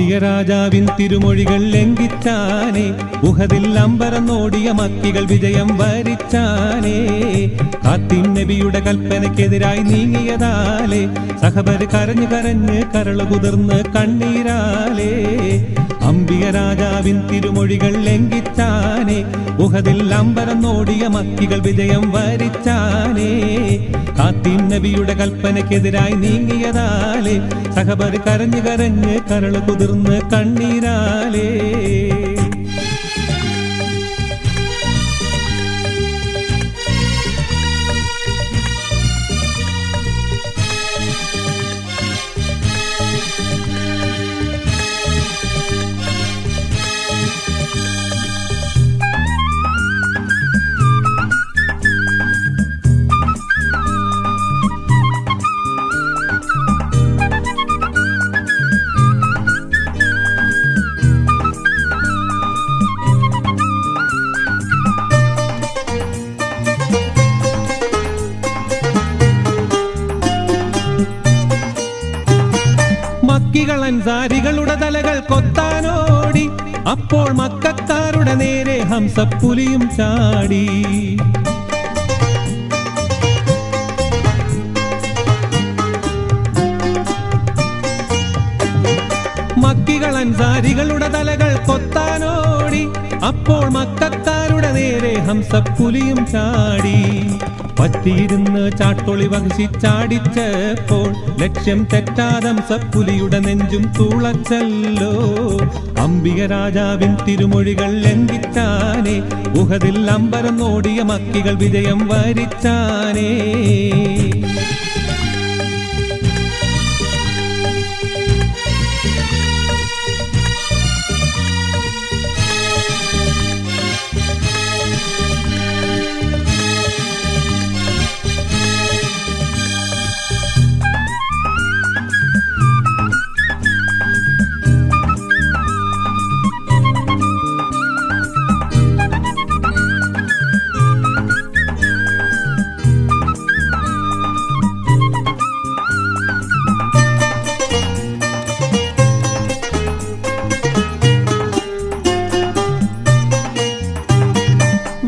അംബിക രാജാവിൻ തിരുമൊഴികൾ ലംഘിച്ചാനേ, ഉഹദിൽ അമ്പരന്നോടിയ മക്കികൾ വിജയം വരിച്ചാനേ. കാത്തിൻ നബിയുടെ കൽപ്പനയ്ക്കെതിരായി നീങ്ങിയതാലേ, സഹബർ കരഞ്ഞു കരഞ്ഞ് കരള് കുതിർന്ന് കണ്ണീരാലേ. അംബിക രാജാവിൻ തിരുമൊഴികൾ ലംഘിച്ചാനേ, ഉഹദിൽ അമ്പരന്നോടിയ മക്കികൾ വിജയം വരിച്ചാനേ. കാത്തിൻ നബിയുടെ കൽപ്പനയ്ക്കെതിരായി നീങ്ങിയതാലേ, സഹബർ കരഞ്ഞു കരഞ്ഞ് കരള് കുതിർന്ന് കണ്ണീരാലേ. മക്കികൾ അൻസാരികളുടെ തലകൾ കൊത്താനോടി, അപ്പോൾ മക്കക്കാരുടെ നേരെ ഹംസപ്പുലിയും ചാടി. മക്കികൾ അൻസാരികളുടെ തലകൾ കൊത്താനോടി, അപ്പോൾ മക്കക്കാരുടെ നേരെ ഹംസപ്പുലിയും ചാടി. പറ്റിയിരുന്ന് ചാട്ടൊളി വഹിച്ചാടിച്ചപ്പോൾ ലക്ഷ്യം തെറ്റാതെ ഹംസപ്പുലിയുടെ നെഞ്ചും തുളച്ചല്ലോ. അംബിക രാജാവിൻ തിരുമൊഴികൾ ലംഘിച്ചാനേ, ഉഹദിൽ അമ്പരന്നോടിയ മക്കികൾ വിജയം വരിച്ചാനേ.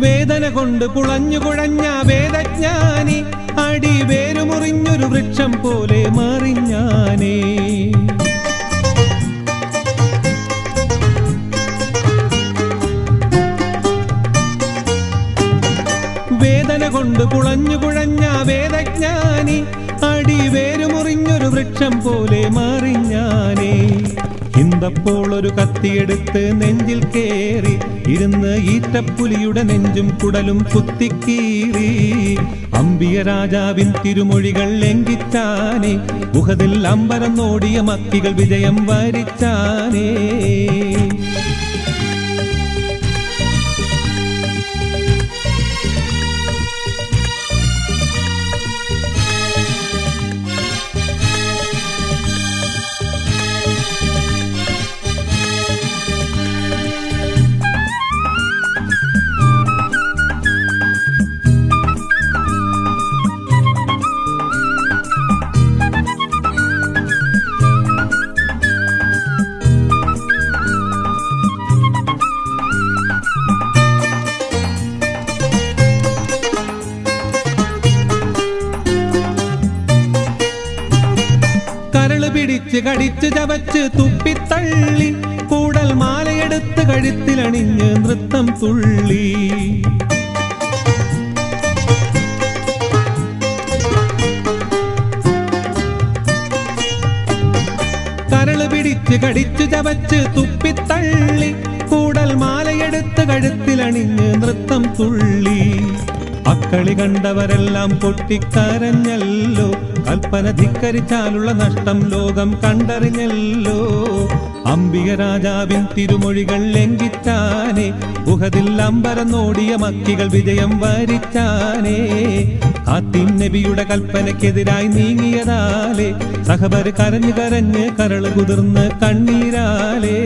വേദന കൊണ്ട് പുളഞ്ഞു കുഴഞ്ഞ വേദജ്ഞാനി, അടി വേരുമുറിഞ്ഞൊരു വൃക്ഷം പോലെ മറിഞ്ഞാനേ. വേദന കൊണ്ട് പുളഞ്ഞു കുഴഞ്ഞ വേദജ്ഞാനി, അടി വേരുമുറിഞ്ഞൊരു വൃക്ഷം പോലെ മറിഞ്ഞാനേ. ഇന്തപ്പോൾ ഒരു കത്തിയെടുത്ത് നെഞ്ചിൽ കേറി ഇരുന്ന് ഈറ്റപ്പുലിയുടെ നെഞ്ചും കുടലും കുത്തിക്കീറി. അംബിക രാജാവിൻ തിരുമൊഴികൾ ലംഘിച്ചാനേ, ഉഹദിൽ അമ്പരന്നോടിയ മക്കികൾ വിജയം വരിച്ചാനേ. കരള് പിടിച്ച് കടിച്ച് ചവച്ച് തുപ്പിത്തള്ളി, കൂടൽ മാലയെടുത്ത് കഴുത്തിലണിഞ്ഞ് നൃത്തം തുള്ളി. കരള് പിടിച്ച് കടിച്ചു ചവച്ച് തുപ്പിത്തള്ളി, കൂടൽ മാലയെടുത്ത് കഴുത്തിലണിഞ്ഞ് നൃത്തം തുള്ളി. അക്കളി കണ്ടവരെല്ലാം പൊട്ടിക്കരഞ്ഞല്ലോ, കൽപ്പന ധിക്കരിച്ചാലുള്ള നഷ്ടം ലോകം കണ്ടറിഞ്ഞല്ലോ. അംബിക രാജാവിൻ തിരുമൊഴികൾ ലംഘിച്ചാനേ, ഉഹദിൽ അമ്പരന്നോടിയ മക്കികൾ വിജയം വരിച്ചാനേ. കാത്തിൻ നബിയുടെ കൽപ്പനയ്ക്കെതിരായി നീങ്ങിയതാലേ, സഹബർ കരഞ്ഞു കരഞ്ഞ് കരള് കുതിർന്ന് കണ്ണീരാലേ.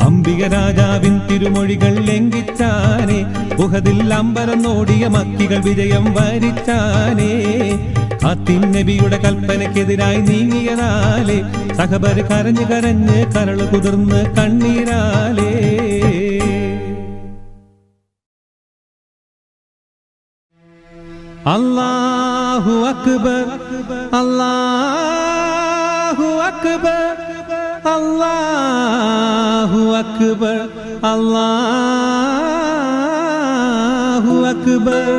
അംബിക രാജാവിൻ തിരുമൊഴികൾ ലംഘിച്ചാനേ, ഉഹദിൽ അമ്പരന്നോടിയ മക്കികൾ വിജയം വരിച്ചാനേ. നബിയുടെ കൽപ്പനയ്ക്കെതിരായി നീങ്ങിയതാലേ സഹബർ കരഞ്ഞ് കരഞ്ഞ് കരള് കുതിർന്ന് കണ്ണീരാലേ. അല്ലാഹു അക്ബർ അല്ലാഹു അക്ബർ അല്ലാഹു അക്ബർ അല്ലാഹു അക്ബർ.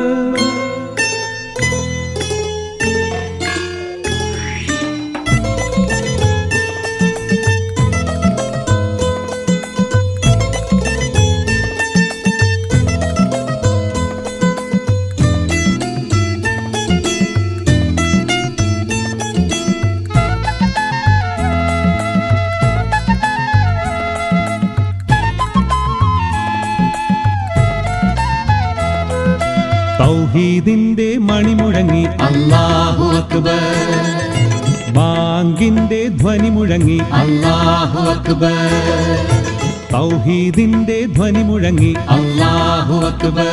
തൗഹീദിന്റെ മണിമുഴങ്ങി അല്ലാഹു അക്ബർ. ബാങ്കിന്റെ ധ്വനി മുഴങ്ങി അല്ലാഹു അക്ബർ. തൗഹീദിന്റെ ധ്വനി മുഴങ്ങി അല്ലാഹു അക്ബർ.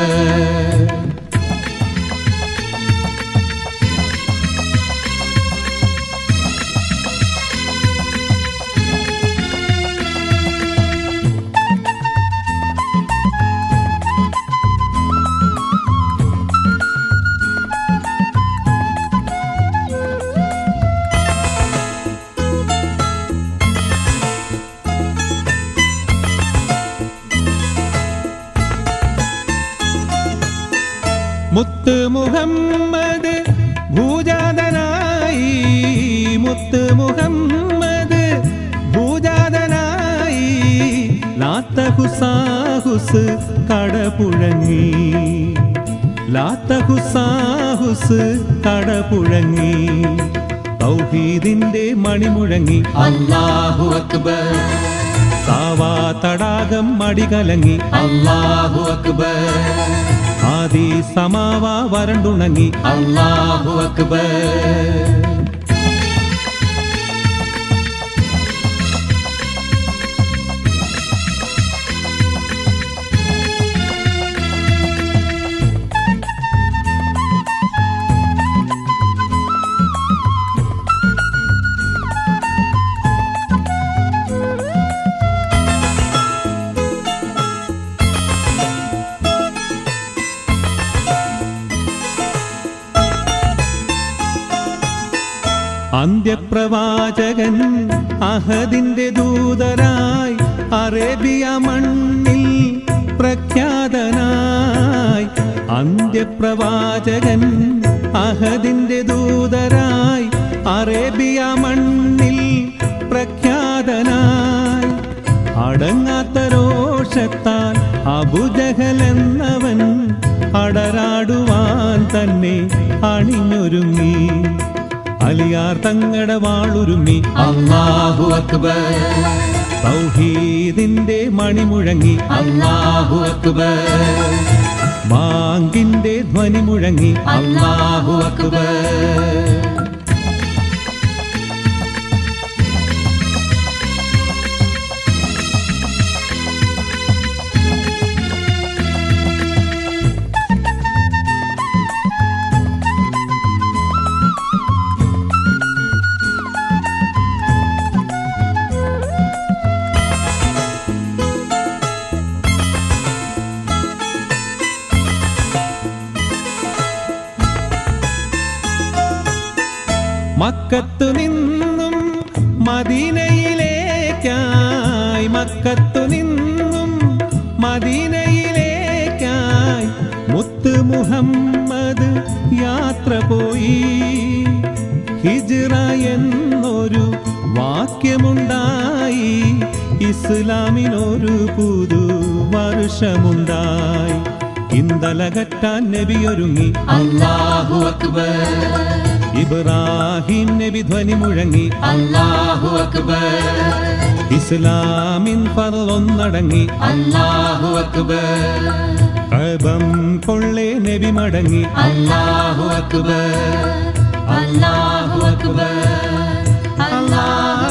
മുത്ത് മുഹമ്മദ് ഭൂജാതനായി, മുത്ത് മുഹമ്മദ് ഭൂജാതനായി. ലാത്ത ഹുസാഹുസ് കടപുഴങ്ങി, ലാത്ത ഹുസാഹുസ് കടപുഴങ്ങി. തൗഹീദിന്റെ മണിമുഴങ്ങി അല്ലാഹു അക്ബർ. സാവാ തടാകം മടികലങ്ങി അല്ലാഹു അക്ബർ. ആദി സമാവ വരണ്ടുണങ്ങി അല്ലാഹു അക്ബർ. അന്ത്യപ്രവാചകൻ അഹദിന്റെ ദൂതരായി അറേബ്യ മണ്ണിൽ പ്രഖ്യാതനായി. അന്ത്യപ്രവാചകൻ അഹദിന്റെ ദൂതരായി അറേബ്യ മണ്ണിൽ പ്രഖ്യാതനായി. അടങ്ങാത്ത രോഷത്താൽ അബൂജഹൽ എന്നവൻ അടരാടുവാൻ തന്നെ അണിഞ്ഞൊരുങ്ങി. അലിയാർ തങ്ങടെ വാളുരുമ്മി അല്ലാഹു അക്ബർ. തൗഹീദിന്റെ മണിമുഴങ്ങി അല്ലാഹു അക്ബർ. ബാങ്കിന്റെ ധ്വനി മുഴങ്ങി അല്ലാഹു അക്ബർ. മക്കത്തു നിന്നും മദീനയിലേക്കായി, മക്കത്തു നിന്നും മദീനയിലേക്കായി മുത്ത് മുഹമ്മദ് യാത്ര പോയി. ഹിജ്റ എന്നൊരു വാക്യമുണ്ടായി, ഇസ്ലാമിനൊരു പുതു വർഷമുണ്ടായി. ഇന്തലകറ്റാൻ നബിയൊരുങ്ങി അല്ലാഹു അക്ബർ. ഇബ്രാഹിം നബി ധ്വനി മുഴങ്ങി അല്ലാഹു അക്ബർ. ഇസ്ലാമിൻ ഫർളൊന്നടങ്ങി അല്ലാഹു അക്ബർ. കഅബം കൊള്ളേ നബി മടങ്ങി അല്ലാഹു അക്ബർ. അല്ലാഹു അക്ബർ. അല്ലാഹു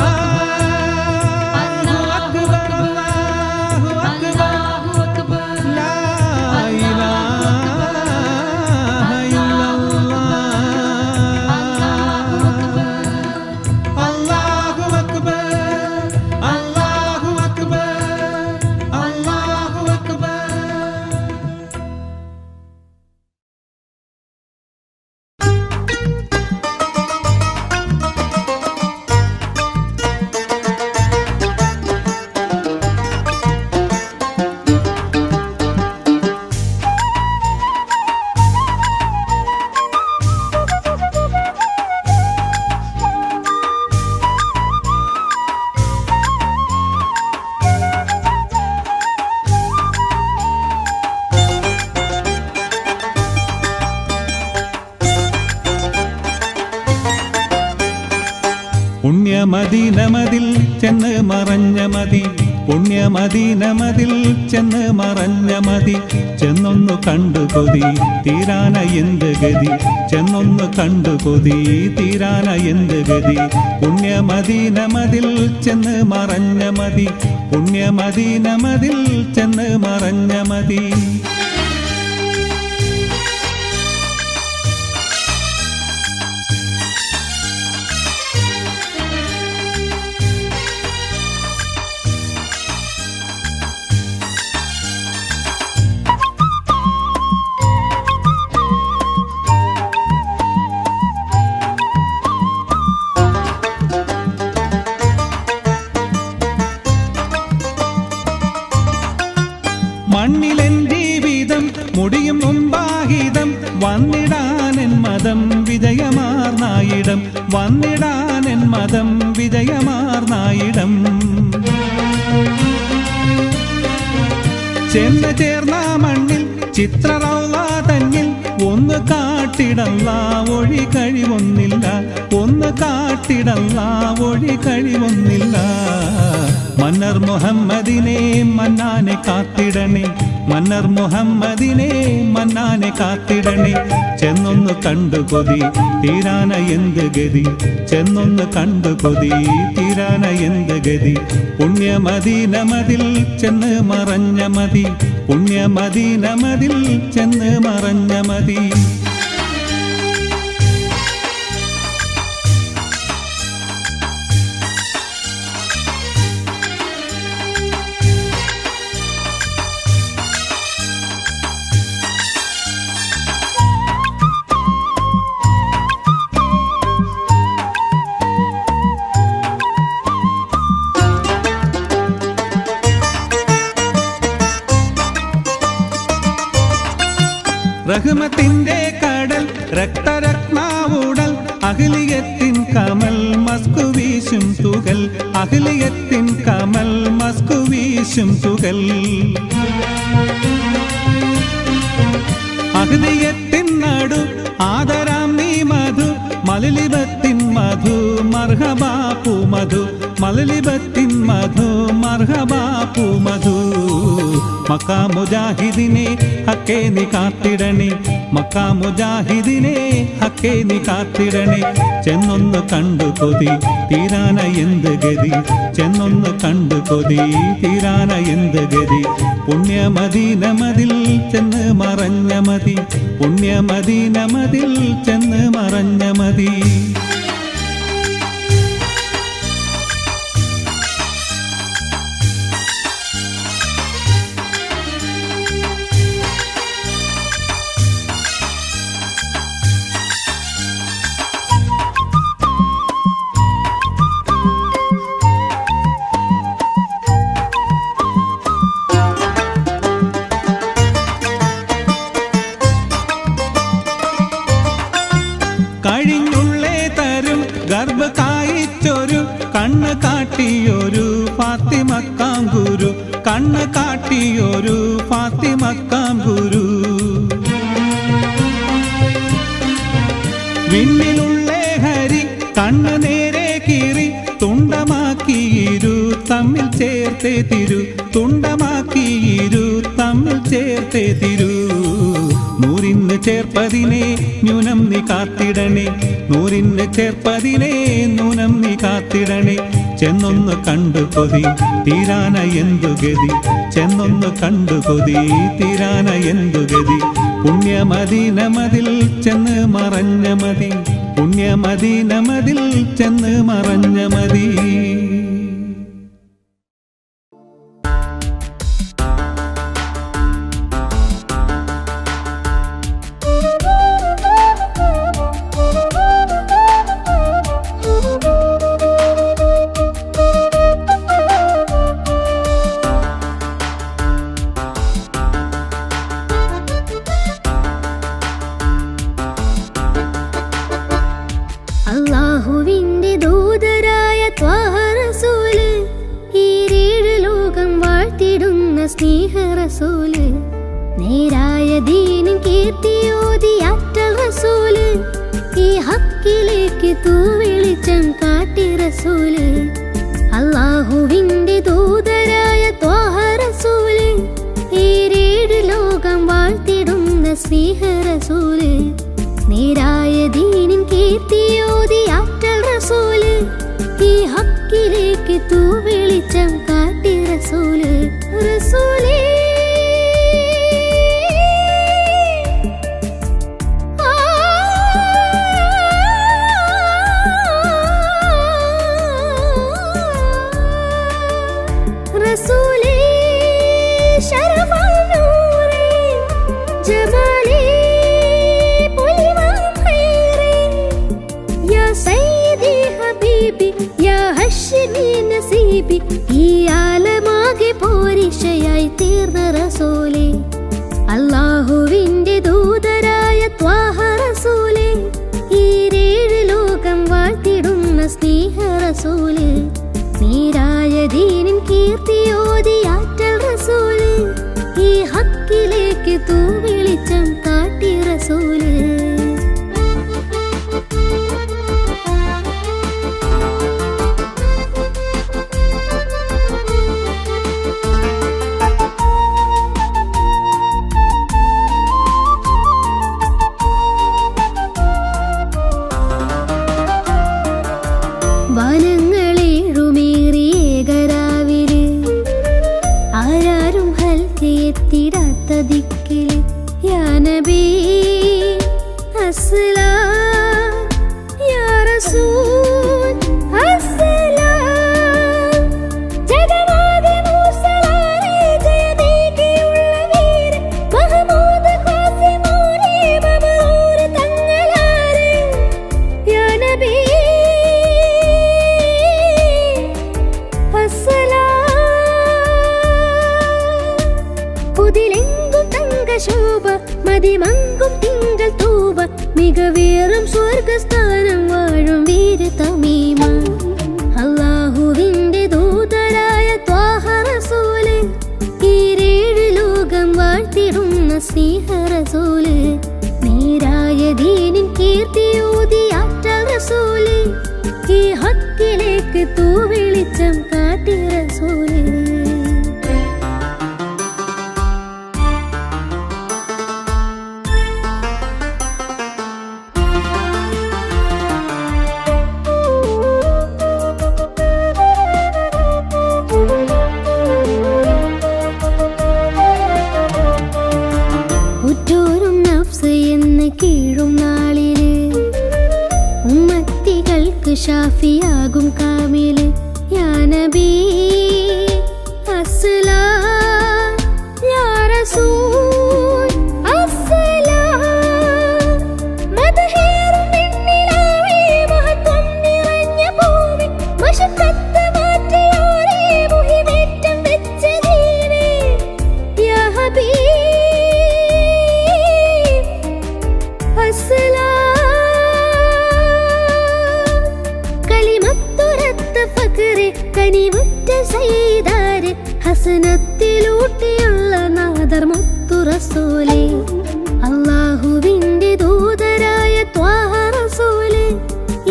പുണ്യമദീനമതിൽ ചെന്ന് മറഞ്ഞ മതി, പുണ്യമദീനമതിൽ ചെന്ന് മറഞ്ഞ മതി. ചെന്നൊന്നു കണ്ടു കൊതി തീരാന എന്ത് ഗതി, ചെന്നൊന്നു കണ്ടു കൊതി തീരാന എന്ത് ഗതി. പുണ്യമദീനമതിൽ ചെന്ന് മറഞ്ഞ മതി, പുണ്യമദീനമതിൽ ചെന്ന് മറഞ്ഞ മതി. മണ്ണിലെൻ ജീവിതം മുടിയും മുമ്പാഹിതം, വന്നിടാനെൻ മതം വിജയമാർന്നായിടം, വന്നിടാനെൻ മതം വിജയമാർന്നായിടം. ചെന്ന് ചേർന്ന മണ്ണിൽ ചിത്രറൗള തന്നിൽ ഒന്ന് കാട്ടിടല്ല ഒഴി കഴിവൊന്നില്ല, ഒന്ന് കാട്ടിടല്ല ഒഴി കഴിവൊന്നില്ല. മന്നർ മുഹമ്മദിനെ മന്നാനെ കാത്തിടണേ, മന്നർ മുഹമ്മദിനെ മന്നാനെ കാത്തിടണേ. ചെന്നൊന്ന് കണ്ടു കൊതി തീരാന എന്ത് ഗതി, ചെന്നൊന്ന് കണ്ടു കൊതി തീരാന എന്ത് ഗതി. പുണ്യമദീനമതിൽ ചെന്ന് മറഞ്ഞ മതി, പുണ്യമദീനമതിൽ ചെന്ന് മറഞ്ഞ മതി. റഹ്മത്തിന്റെ കടൽ രക്തരത്നാവുടൽ, അഹ്ലിയത്തിൻ കമൽ മസ്കു വീശും തുകൽ, അഹ്ലിയത്തിൻ കമൽ മസ്കു വീശും തുകൽ. അഹ്ലിയത്തിൻ നടു ആദരാം നീ മധു, മലലിബത്തിൻ മധു മർഹബാപ്പു മധു, മലലിബത്തിൻ മധു മർഹബാപ്പു മധു. മക്കാ മുജാഹിദിനെ ഹക്കേ നീ കാത്തിടണേ, മക്കാ മുജാഹിദിനെ ഹക്കേ നീ കാത്തിടണേ. ചെന്നൊന്ന് കണ്ടു കൊതി തീരാന എന്ത് ഗതി, ചെന്നൊന്ന് കണ്ടു കൊതി തീരാന എന്ത് ഗതി. പുണ്യമദീനമതിൽ ചെന്ന് മറഞ്ഞ മതി, പുണ്യമദീനമതിൽ ചെന്ന് മറഞ്ഞ മതി. കഴിഞ്ഞുള്ളേ തരും ഗർഭ കായിച്ചൊരു കണ്ണ് കാട്ടിയൊരു ഫാത്തിമക്കാം ഗുരു, കണ്ണ് കാട്ടിയൊരു ഫാത്തിമക്കാം ഗുരു. വിണ്ണിലുള്ളേ ഹരി കണ്ണ് നേരെ കീറി തുണ്ടമാക്കിയിരു തമ്മിൽ ചേർത്തേ തിരു, തുണ്ടമാക്കിയിരു തമ്മിൽ ചേർത്തേ തിരു. നൂറിന് ചേർപ്പതിനെ ന്യൂനം നീ കാത്തിടണേ, നൂറിന് ചേർപ്പതിനെ ന്യൂനം നീ കാത്തിടണേ. ചെന്നൊന്ന് കണ്ടു കൊതി തീരാന എന്തു ഗതി, ചെന്നൊന്ന് കണ്ടു കൊതി തീരാന എന്തു ഗതി. പുണ്യമദീനമതിൽ ചെന്ന് മറഞ്ഞ മതി, പുണ്യമദീനമതിൽ ചെന്ന് മറഞ്ഞ മതി. അല്ലാഹുവിന്റെ ദൂതരായ ത്വാഹ റസൂല്, ഈരേഴ് ലോകം വാഴ്ത്തിടുന്ന സ്നേഹ റസൂല്, നേരായ ദീനിൻ കീർത്തിയോതിയാറ്റൽ റസൂല്, ഈ ഹക്കിലേക്ക് തൂവെളിച്ചം കാട്ടി റസൂല്. ഈ ഹക്കിലേക്ക് തൂ വെളിച്ചം കാട്ടി റസൂല് റസൂലേ റസൂലേ ശരഫൽ നൂറേ ജമാലേ പുലിവാൻ ഖൈറേ യാ സയ്യിദി ഹബീബി യാ ഹശ്മി നസീബി ഈ ആലമാകെ പോരിശയായി തീർന്ന റസൂലേ അല്ലാഹുവിന്റെ ദൂതരായ ത്വാഹ റസൂലേ ഈ ഏഴ് ലോകം വാഴ്ത്തിടുന്ന സ്നേഹ റസൂലേ നീരായ ദീനിൻ കീർത്തിയോതിയാറ്റൽ റസൂല് ഈ ഹക്കിലേക്ക് തൂ വെളിച്ചം കാട്ടി റസൂല് വനങ്ങളേഴുമേറിയേകരാവില് ആരാരും ഹൽക്കെത്തിടാത്ത ദിക്കില് യാ നബി അസ്സലാം യാ റസൂൽ അസ്സലാം ജഗമാകെ മൂസലാലേ ജയമേകിയുള്ള വീരൻ മഹമൂദ് ഖാസിമോനെ മമറൂർ തങ്ങളാരെ യാ നബി പുതിലെങ്കും തങ്കശോഭ മതിമങ്കും തിങ്കൾ തൂവ മികവേറും സ്വർഗസ്ഥാനം വാഴും വീര തമീമ അല്ലാഹുവിന്റെ ദൂതരായ ത്വാഹ റസൂല് ഈ ഏഴ് ലോകം വാഴ്ത്തിടുന്ന സ്നേഹ റസൂല് നീരായ ദീനിൻ കീർത്തിയോതിയാറ്റൽ റസൂല് ഈ ഹക്കിലേക്ക് തൂ വെളിച്ചം കാട്ടി റസൂല് ഉറ്റോരും നഫ്സ് എന്ന് കീഴും നാളില് ഉമ്മത്തികൾക്ക് ഷാഫിയാകും കാമില് യാ നബി അസ്സലാം യാ റസൂൽ അസ്സലാം മദ്ഹേറും പെണ്ണിലാവേ മഹത്വം നിറഞ്ഞ ഭൂമി മശക്കത്ത് മാറ്റിയോരേ മുഹിമേറ്റം വെച്ച ദീനേ യാ ഹബീബ് കലിമത്തുരത്ത ഫഖറെ കനിവുറ്റ സയ്യിദാരെ ഹസനത്തിലൂട്ടിയുള്ള നാദർ മുത്തു റസൂലേ അല്ലാഹുവിന്റെ ദൂതരായ ത്വാഹ റസൂല്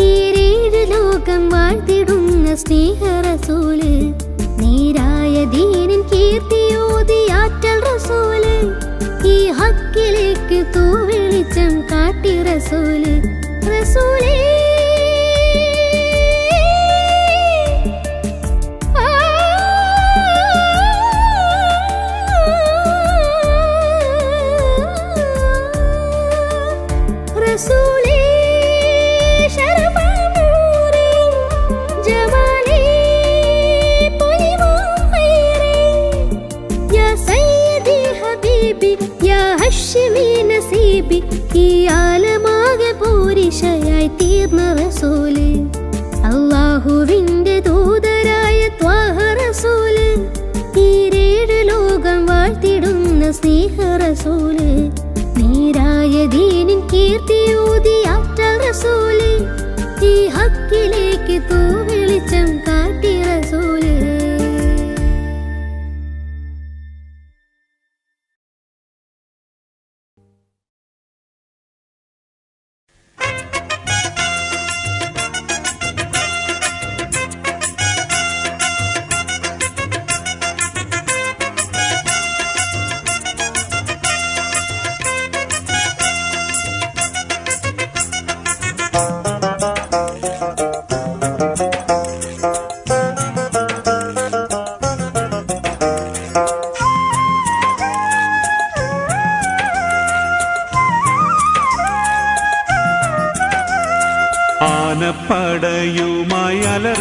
ഈ ഏഴ് ലോകം വാഴ്ത്തിടുന്ന സ്നേഹ റസൂല് നീരായ ദീനിൻ കീർത്തിയോതിയാറ്റൽ റസൂല് ഈ ഹക്കിലേക്ക് തൂ വെളിച്ചം കാട്ടി റസൂല് റസൂലേ റസൂലേ ശരഫൽ നൂറേ ജമാലേ പുലിവാൻ ഖൈറേ യാ സയ്യിദി ഹബീബി യാ ഹശ്മി നസീബി ഈ ആലമാകെ പോരിശയായി തീർന്ന റസൂല് അല്ലാഹുവിന്റെ ദൂതരായ ത്വാഹ റസൂല് ഈ ഏഴ് ലോകം വാഴ്ത്തിടുന്ന സ്നേഹ റസൂല് നീരായ ദീനിൻ കീർത്തിയോതിയാറ്റൽ റസൂല് ഈ ഹക്കിലേക്ക് തൂ വെളിച്ചം കാട്ടി റസൂല്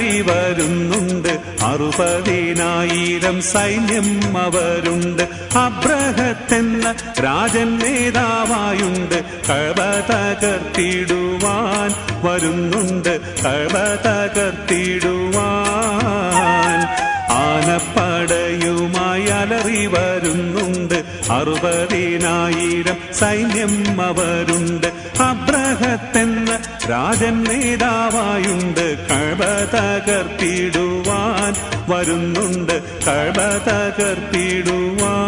അലറി വരുന്നുണ്ട് 60,000 സൈന്യം അവരുണ്ട് അബ്രഹത്തെന്ന രാജൻ നേതാവായുണ്ട് കഅബ തകർത്തിടുവാൻ വരുന്നുണ്ട് കഅബ തകർത്തിടുവാൻ ആനപ്പടയുമായി അലറി വരുന്നുണ്ട് 60,000 സൈന്യം അവരുണ്ട് അബ്രഹത്തെന്ന രാജൻ നേതാവായുണ്ട് കഅബ തകർത്തിടുവാൻ വരുന്നുണ്ട് കഅബ തകർത്തിടുവാൻ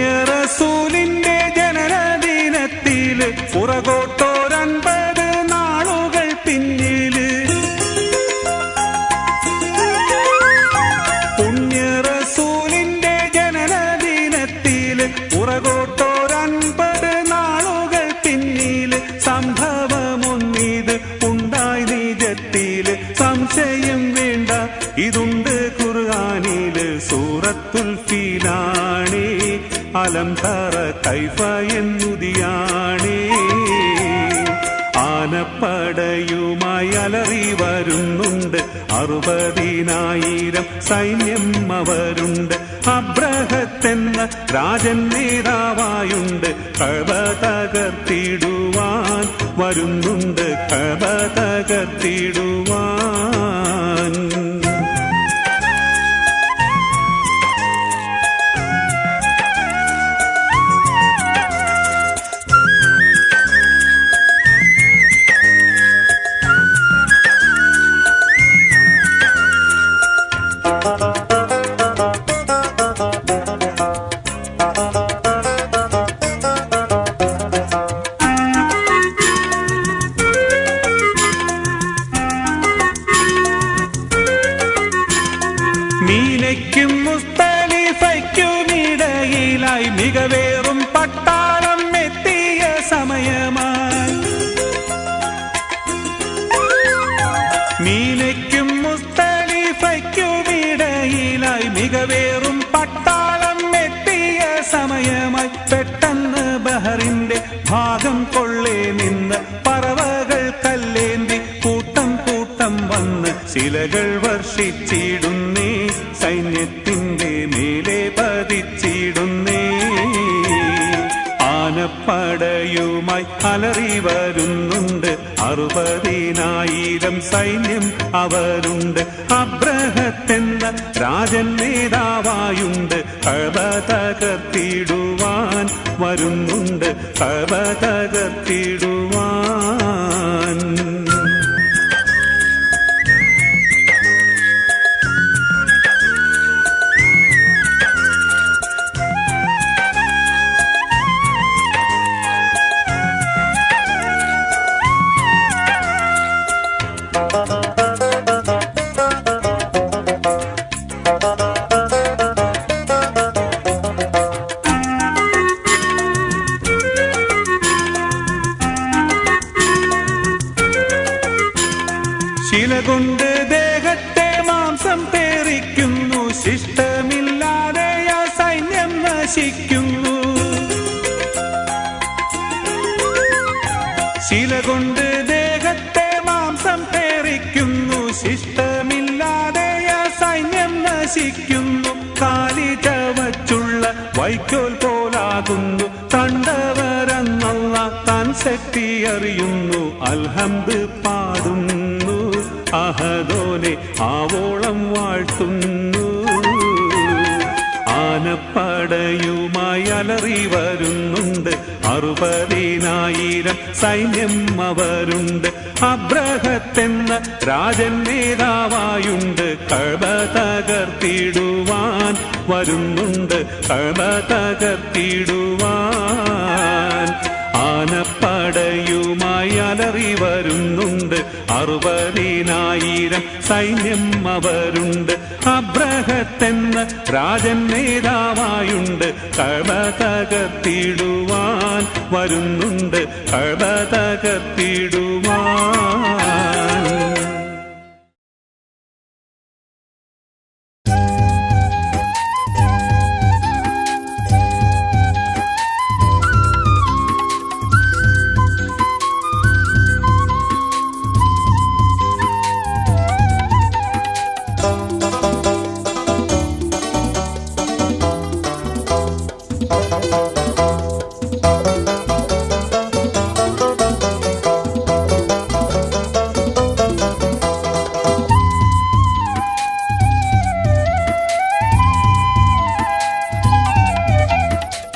പുണ്യറസൂലിന്റെ ജനനദിനത്തില് പുറകോട്ടോരൻപത് നാളുകൾ പിന്നില് പുണ്യറസൂലിന്റെ ജനനദിനത്തില് പുറകോട്ടോരൻപത് നാളുകൾ പിന്നില് സംഭവമൊന്നിത് ഉണ്ടായി നിജത്തില് സംശയം വേണ്ട ഇതുണ്ട് ഖുർആനില് സൂറത്തുൽ ഫീലാണേ അലം തറ കൈഫ എന്നുദിയാണേ ആനപ്പടയുമായി അലറി വരുന്നുണ്ട് 60,000 സൈന്യം അവരുണ്ട് അബ്രഹത്തെന്ന രാജൻ നേതാവായുണ്ട് കഅബ തകർത്തിടുവാൻ വരുന്നുണ്ട് കഅബ തകർത്തിടുവാൻ മീനയ്ക്കും മുസ്തലിഫയ്ക്കുമിടയിലായി മികവേറും പട്ടാളം എത്തിയ സമയമായി മീനയ്ക്കും മുസ്തലിഫയ്ക്കുമിടയിലായി മികവേറും പട്ടാളം എത്തിയ സമയമായി പെട്ടെന്ന് ബഹറിന്റെ ഭാഗം കൊള്ളേ നിന്ന് പറവകൾ കല്ലേന്തി കൂട്ടം കൂട്ടം വന്ന് ശിലകൾ വർഷിച്ചിടുന്നേ സൈന്യത്തിന്റെ മേലെ പതിച്ചിടുന്നേ ആനപ്പടയുമായി അലറി വരുന്നുണ്ട് 60,000 സൈന്യം അവരുണ്ട് അബ്രഹത്തെന്ന രാജൻ നേതാവായുണ്ട് കഅബ തകർത്തിടുവാൻ വരുന്നുണ്ട് കഅബ തകർത്തിടുവാൻ ശില കൊണ്ട് ദേഹത്തെ മാംസം പേറിക്കുന്നു ശിഷ്ടമില്ലാതെ ആ സൈന്യം നശിക്കുന്നു ശില കൊണ്ട് ദേഹത്തെ മാംസം പേറിക്കുന്നു ശിഷ്ടമില്ലാതെ ആ സൈന്യം നശിക്കുന്നു കാലി ചവച്ചുള്ള വൈക്കോൽ പോലാകുന്നു കണ്ടവരെന്നുള്ള താൻ ശക്തി അറിയുന്നു അൽഹംദ് പാടുന്നു അഹദോനെ ആവോളം വാഴ്ത്തുന്നു ആനപ്പടയുമായി അലറി വരുന്നുണ്ട് 60,000 സൈന്യം അവരുണ്ട് അബ്രഹത്തെന്ന രാജൻ നേതാവായുണ്ട് കഅബ തകർത്തിടുവാൻ വരുന്നുണ്ട് കഅബ തകർത്തിടുവാൻ ആനപ്പടയുമായി അലറി വരുന്നുണ്ട് 60,000 സൈന്യം അവരുണ്ട് അബ്രഹത്തെന്ന രാജൻ നേതാവായുണ്ട് കഅബ തകർത്തിടുവാൻ വരുന്നുണ്ട് കഅബ തകർത്തിടുവാൻ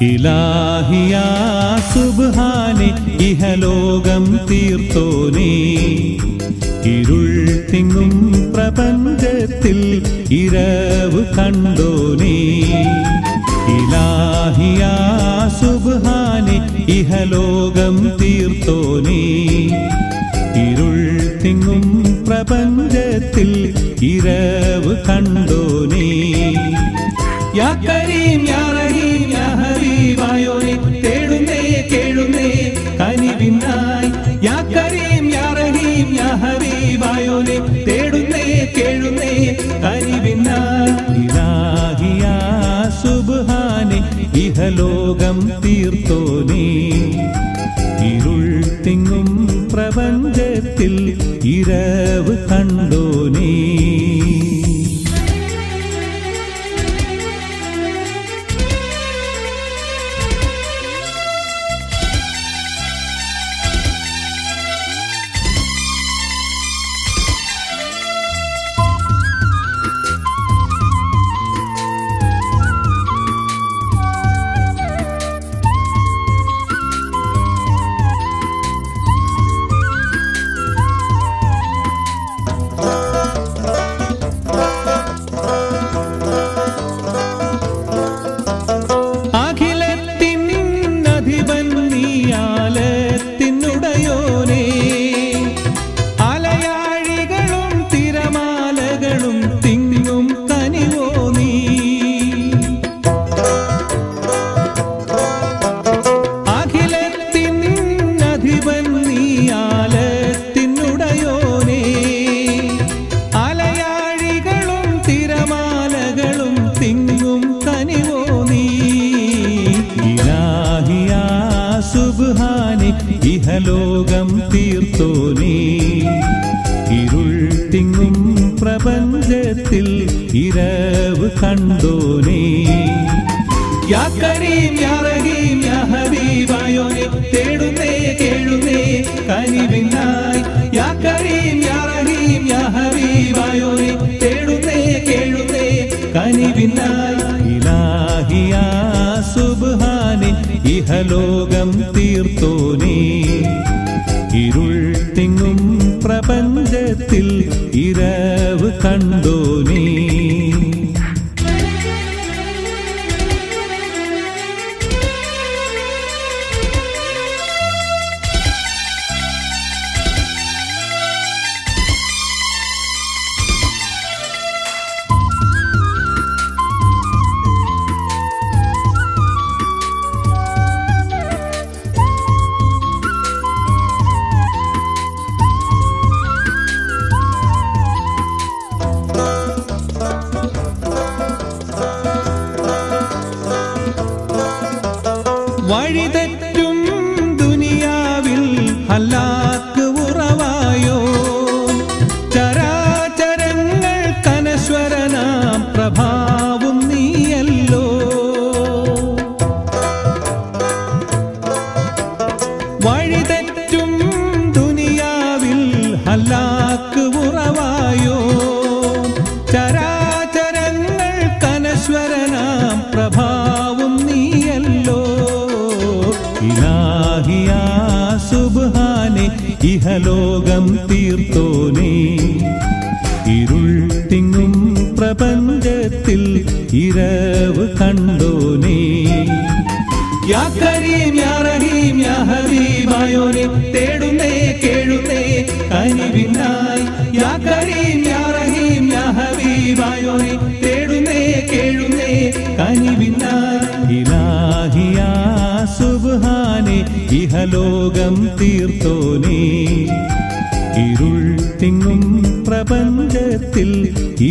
ഇലാഹിയാ സുബ്ഹാനെ ഇഹലോകം തീർത്തോനേ ഇരുൾ തിങ്ങും പ്രപഞ്ചത്തിൽ ഇരവ് കണ്ടോനേ ഇലാഹിയാ സുബ്ഹാനെ ഇഹലോകം തീർത്തോനേ ഇരുൾ തിങ്ങും പ്രപഞ്ചത്തിൽ ഇരവ് കണ്ടോനേ യാ കരീം യാ റഹീം യാ ഹബീബായോനെ തേടുന്നേ കേഴുന്നേ കനിവിനായി യാ കരീം യാ റഹീം യാ ഹബീബായോനെ തേടുന്നേ കേഴുന്നേ കനിവിനായി ഇലാഹിയാ സുബ്ഹാനെ ഇഹലോകം തീർത്തോനേ ഇരുൾ തിങ്ങും പ്രപഞ്ചത്തിൽ ഇരവ് കണ്ടോനേ ഇഹലോകം തീർത്തോനേ ഇരുൾ തിങ്ങും പ്രപഞ്ചത്തിൽ ഇരവ് കണ്ടോനേ യാ കരീം യാ റഹീം യാ ഹബീബായോനെ തേടുന്നേ കേഴുന്നേ കനിവിനായി യാ കരീം യാ റഹീം യാ ഹബീബായോനെ തേടുന്നേ കേഴുന്നേ കനിവിനായി ഇലാഹിയാ സുബ്ഹാനെ ഇഹലോകം തീർത്തോനേ ഇരുൾ തിങ്ങും പ്രപഞ്ചത്തിൽ ഇരവ് കണ്ടോനേ വഴിതെറ്റും ദുനിയാവിൽ ഹല്ലാക്ക് ഉറവായോ ചരാചരങ്ങൾ കനശ്വരനാം പ്രഭാവും നീയല്ലോ വഴിതെറ്റും ദുനിയാവിൽ ഹല്ലാക്ക് ഉറവായോ ചരാചരങ്ങൾ കനശ്വരനാം പ്രഭാവും നീയല്ലോ ഇലാഹിയാ സുബ്ഹാനെ ഇഹലോകം തീർത്തോനേ ഇരുൾ തിങ്ങും പ്രപഞ്ചത്തിൽ ഇരവ് കണ്ടോനേ യാ കരീം യാ റഹീം യാ ഹബീബായോനെ തേടുന്നേ കനിവിനായി യാ കരീം യാ റഹീം യാ ഹബീബായോനെ തേടുന്നേ കേഴുന്നേ കനിവിനായി ഇലാഹി യാ സുബ്ഹാനേ ഇഹലോകം തീർത്തോനേ ഇരുൾ തിങ്ങും പ്രപഞ്ചത്തിൽ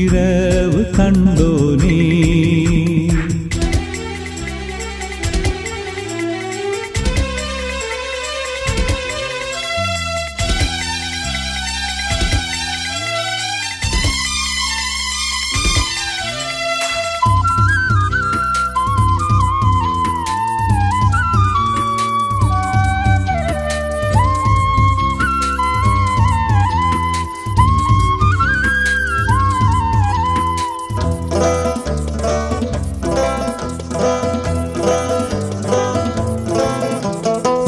ഇരവ് കണ്ടോനേ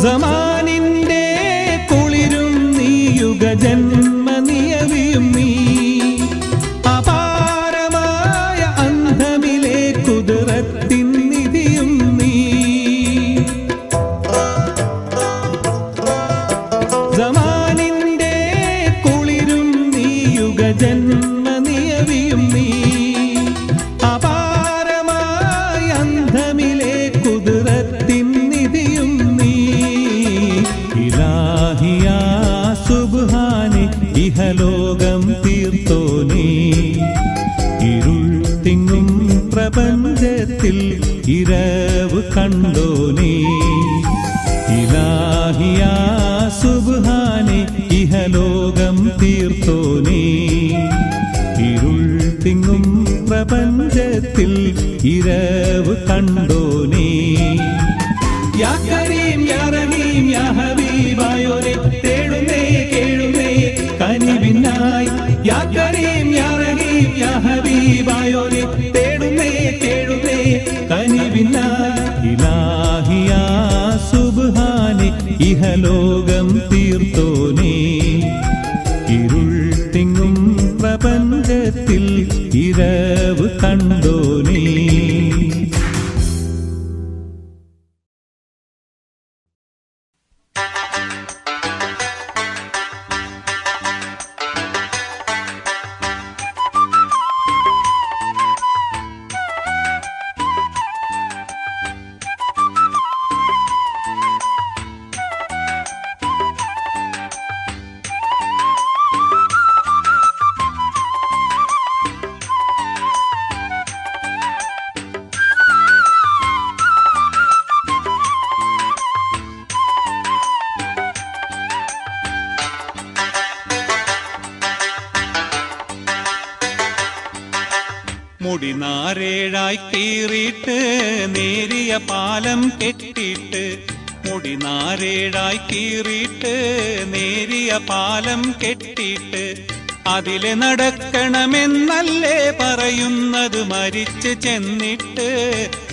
സമാനിന്റെ കുളിരും നീ യുഗജന്മനിയവിയും നീ അപാരമായ അന്ധമിലെ കുതിരത്തിൻ നിധിയും നീ സമാനിന്റെ കുളിരും നീ യുഗജന്മനിയവിയും നീ അപാരമായ അന്ധമിലെ കുതിരത്തിൻ നിധിയും നീ ഇലാഹി യാ സുബ്ഹാനേ ഇഹലോകം തീർത്തോനേ ഇരുൾ തിങ്ങും പ്രപഞ്ചത്തിൽ ഇരവ് കണ്ടോനേ ഇലാഹി യാ സുബ്ഹാനേ ഇഹലോകം തീർത്തോനേ ഇരുൾ തിങ്ങും പ്രപഞ്ചത്തിൽ ഇരവ് കണ്ടോനേ യാ കരീം യാ റഹീം യാ ഹബീബായോനെ തേടുന്നേ കേഴുന്നേ കനിവിനായി യാ കരീം യാ റഹീം യാ ഹബീബായോനെ തേടുന്നേ കേഴുന്നേ കനിവിനായി ഇലാഹി യാ സുബ്ഹാനേ ഇഹലോകം തീർത്തോനേ ഇരുൾ തിങ്ങും പ്രപഞ്ചത്തിൽ ഇരവ് കണ്ടോനേ മുടിനാരേഴായി കീറിയിട്ട് നേരിയ പാലം കെട്ടിയിട്ട് മുടിനാരേഴായി കീറിയിട്ട് നേരിയ പാലം കെട്ടിയിട്ട് അതിലെ നടക്കണമെന്നല്ലേ പറയുന്നത് മരിച്ച് ചെന്നിട്ട്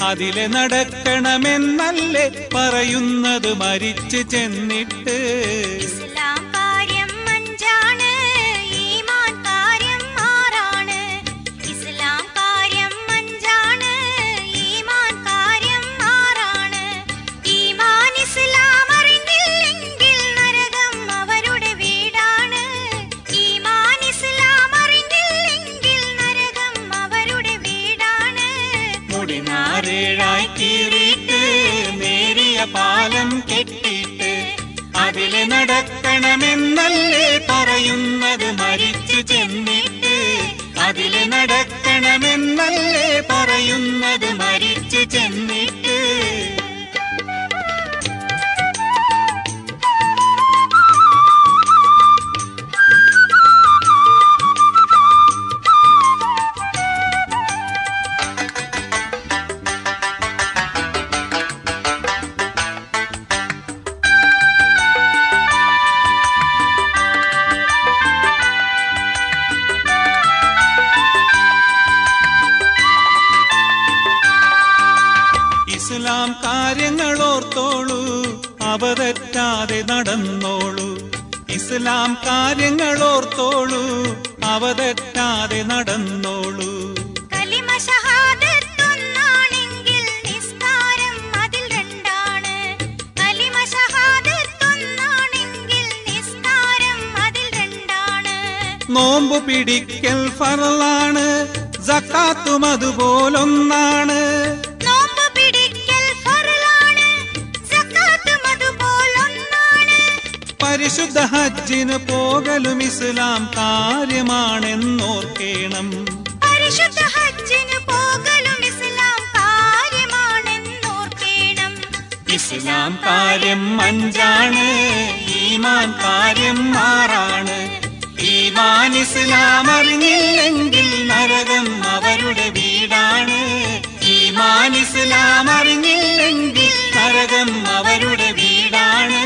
അതിലെ നടക്കണമെന്നല്ലേ പറയുന്നത് മരിച്ച് ചെന്നിട്ട് മുടിനാരേഴായി കീറിയിട്ട് നേരിയ പാലം കെട്ടിയിട്ട് അതിലെ നടക്കണമെന്നല്ലേ പറയുന്നത് മരിച്ചു ചെന്നിട്ട് അതിലെ നടക്കണമെന്നല്ലേ പറയുന്നത് മരിച്ചു ചെന്നിട്ട് ഇസ്ലാം കാര്യങ്ങളോർത്തോളൂ അവതെറ്റാതെ നടന്നോളൂ ഇസ്ലാം കാര്യങ്ങളോർത്തോളൂ അവതെറ്റാതെ നടന്നോളൂ കലിമ ഷഹാദത്തൊന്നാണെങ്കിൽ നിസ്കാരം അതിൽ രണ്ടാണ് കലിമ ഷഹാദത്തൊന്നാണെങ്കിൽ നിസ്കാരം അതിൽ രണ്ടാണ് നോമ്പു പിടിക്കൽ ഫർളാണ്, സക്കാത്തും അതുപോലൊന്നാണ്. നോമ്പ് പിടിക്കൽ ഫർളാണ്, സക്കാത്തും അതുപോലൊന്നാണ്. പരിശുദ്ധ ഹജ്ജിന് പോകലും ഇസ്ലാം കാര്യമാണെന്നോർക്കേണം. പരിശുദ്ധ ഹജ്ജിന് പോകലും ഇസ്ലാം കാര്യമാണെന്നോർക്കേണം. ഇസ്ലാം കാര്യം 5 ഈമാൻ കാര്യം 6. ഈമാൻ ഇസ്ലാം അറിഞ്ഞില്ലെങ്കിൽ നരകം അവരുടെ വീടാണ്. ഈമാൻ ഇസ്ലാം അറിഞ്ഞില്ലെങ്കിൽ നരകം അവരുടെ വീടാണ്.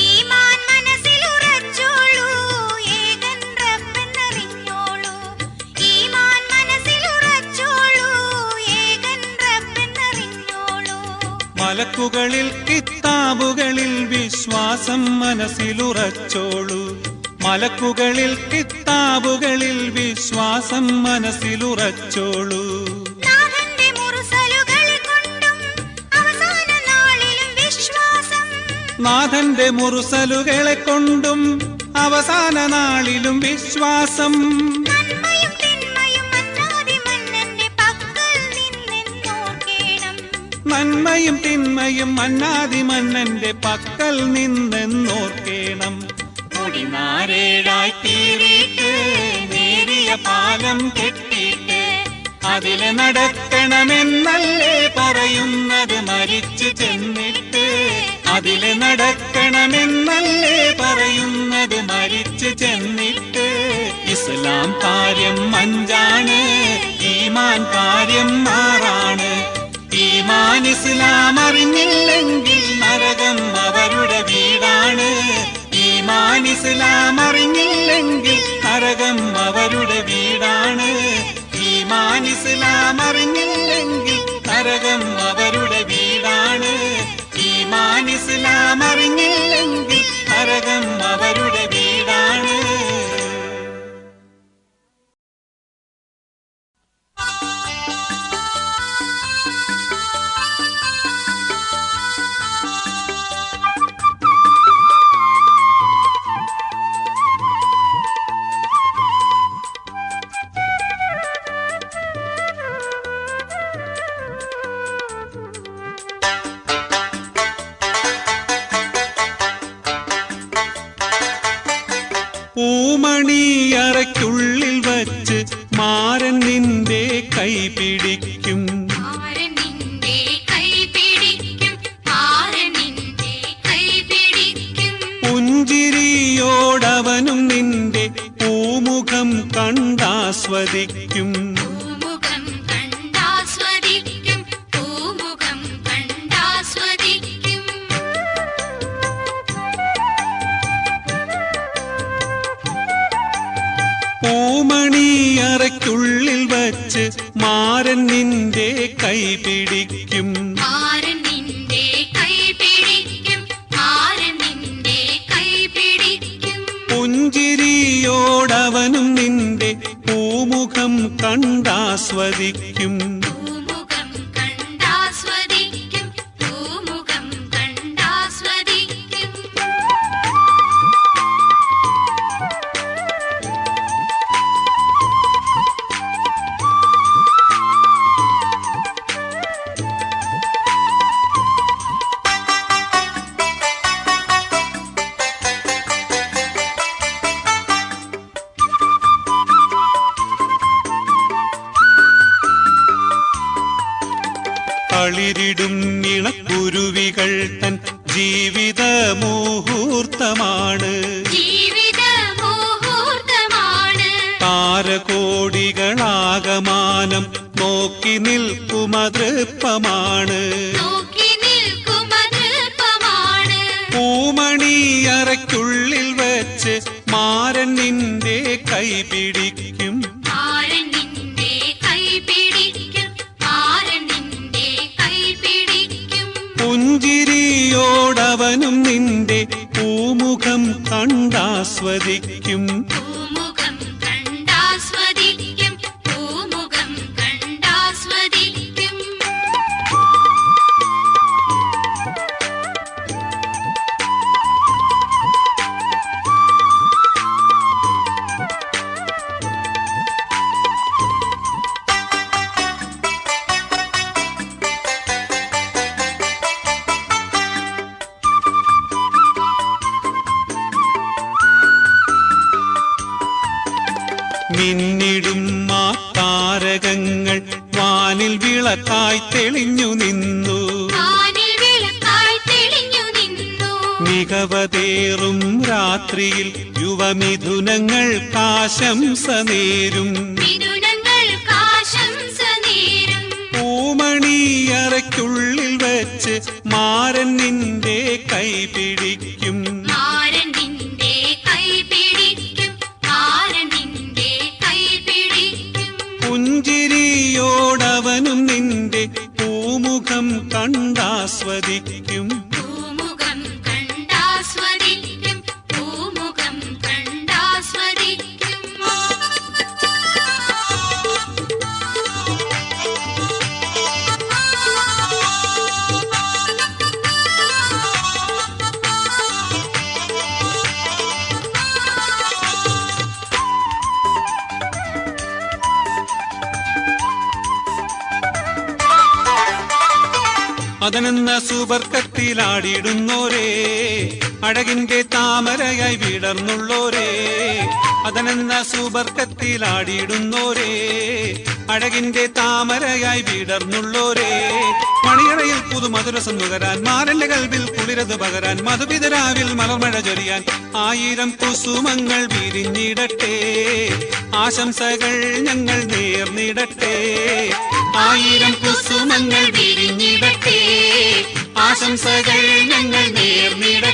ഈമാൻ മനസ്സിലുറച്ചോളൂ, ഏകൻ റബ്ബെന്നറിഞ്ഞോളൂ. ഈമാൻ മനസ്സിലുറച്ചോളൂ, ഏകൻ റബ്ബെന്നറിഞ്ഞോളൂ. മലക്കുകളിൽ കിത്താബുകളിൽ വിശ്വാസം മനസ്സിലുറച്ചോളൂ. മലക്കുകളിൽ കിത്താബുകളിൽ വിശ്വാസം മനസ്സിലുറച്ചോളൂ. നാഥന്റെ മുർസലുകളെ കൊണ്ടും അവസാന നാളിലും വിശ്വാസം. നാഥന്റെ മുർസലുകളെ കൊണ്ടും അവസാന നാളിലും വിശ്വാസം. നന്മയും തിന്മയും മന്നാതി മന്നന്റെ പക്കൽ നിന്നെന്നോർക്കേണം. നന്മയും തിന്മയും മന്നാതി മന്നന്റെ പക്കൽ നിന്നെന്നോർക്കേണം. മുടിനാരേഴായി തീരിട്ട് നേരിയ പാലം കെട്ടിയിട്ട് അതില് നടക്കണമെന്നല്ലേ പറയുന്നത് മരിച്ചു ചെന്നിട്ട്. അതില് നടക്കണമെന്നല്ലേ പറയുന്നത് മരിച്ചു ചെന്നിട്ട്. ഇസ്ലാം കാര്യം 5 ഈമാൻ കാര്യം 6. ഈമാൻ ഇസ്ലാം അറിഞ്ഞില്ലെങ്കിൽ നരകം അവരുടെ വീടാണ്. ഈമാൻ ഇസ്ലാം അറിഞ്ഞില്ലെങ്കിൽ നരകം അവരുടെ വീടാണ്. ഈമാൻ ഇസ്ലാം അറിഞ്ഞില്ലെങ്കിൽ നരകം അവരുടെ വീടാണ്. ഈമാൻ ഇസ്ലാം അറിഞ്ഞില്ലെങ്കിൽ നരകം അവരുടെ വീടാണ്. പൂമണിയറയ്ക്കുള്ളിൽ വച്ച് മാരൻ നിന്റെ കൈ പിടിക്കും. ആരൻ നിന്റെ കൈ പിടിക്കും, ആരൻ നിന്റെ കൈ പിടിക്കും. പുഞ്ചിരിയോടവനും നിന്റെ പൂമുഖം കണ്ടാസ്വദിക്കും. പൂമുഖം കണ്ടാസ്വദിക്കും, പൂമുഖം കണ്ടാസ്വദിക്കും. പൂമണിയറയ്ക്കുള്ളിൽ വച്ച് മാരൻ നിന്റെ കൈ പിടിക്കും. ആരൻ നിന്റെ കൈ പിടിക്കും, ആരൻ നിന്റെ കൈ പിടിക്കും. പുഞ്ചിരിയോടവനും നിന്റെ പൂമുഖം കണ്ടാസ്വദിക്കും. പൂമുഖം കണ്ടാസ്വദിക്കും, പൂമുഖം കണ്ടാസ്വദിക്കും. തളിരിടും ഇണക്കുരുവികൾ തൻ ജീവിത മുഹൂർത്തമാണ്. ജീവിത മുഹൂർത്തമാണ്. താരകോടികളാകമാനം നോക്കി നിൽക്കുമതൃപ്പമാണ്. നോക്കി നിൽക്കുമതൃപ്പമാണ്. പൂമണിയറയ്ക്കുള്ളിൽ വെച്ച് മാര മാരൻ നിന്റെ കൈ പിടിക്കും. മാരൻ നിന്റെ കൈ പിടിക്കും. മാരൻ നിന്റെ കൈ പിടിക്കും. പുഞ്ചിരിയോടവനും നിന്റെ പൂമുഖം കണ്ടാസ്വദിക്കും. പൂമുഖം കണ്ടാസ്വദിക്കും. പൂമുഖം കണ്ടാസ്വദിക്കും. മിന്നിടും ആ താരകങ്ങൾ വാനിൽ വിളക്കായി തെളിഞ്ഞു നിന്നു. വാനിൽ വിളക്കായി തെളിഞ്ഞു നിന്നു. മികവതേറും രാത്രിയിൽ യുവമിഥുനങ്ങൾക്കാശംസ നേരും. മിഥുനങ്ങൾക്കാശംസ നേരും. പൂമണിയറയ്ക്കുള്ളിൽ വെച്ച് മാരൻ നിന്റെ കൈ പിടിക്കും. മാരൻ നിന്റെ കൈ പിടിക്കും. മാരൻ നിന്റെ കൈ പിടിക്കും. പുഞ്ചിരിയോടവനും നിന്റെ പൂമുഖം കണ്ടാസ്വദിക്കും. പൂമുഖം കണ്ടാസ്വദിക്കും. പൂമുഖം കണ്ടാസ്വദിക്കും. അതനെന്ന സുബർക്കത്തിലാടിയിടുന്നോരേ, അഴകിന്റെ താമരയായി വിടർന്നുള്ളോരേ. അതനെന്ന സുബർക്കത്തിലാടിയിടുന്നോരേ, അഴകിന്റെ താമരയായി വിടർന്നുള്ളോരേ. മണിയറയിൽ പുതുമധുരസം നുകരാൻ, മാരന്റെ കൽവിൽ കുളിരത് പകരാൻ, മധുപിതരാവിൽ മലർമഴ ചൊരിയാൻ 1000 കുസുമങ്ങൾ വിരിഞ്ഞിടട്ടെ. ആശംസകൾ ഞങ്ങൾ നേർന്നിടട്ടെ. 1000 കുസുമങ്ങൾ വിരിഞ്ഞിടട്ടെ. ആശംസകൾ ഞങ്ങൾ നേർന്നിടട്ടെ.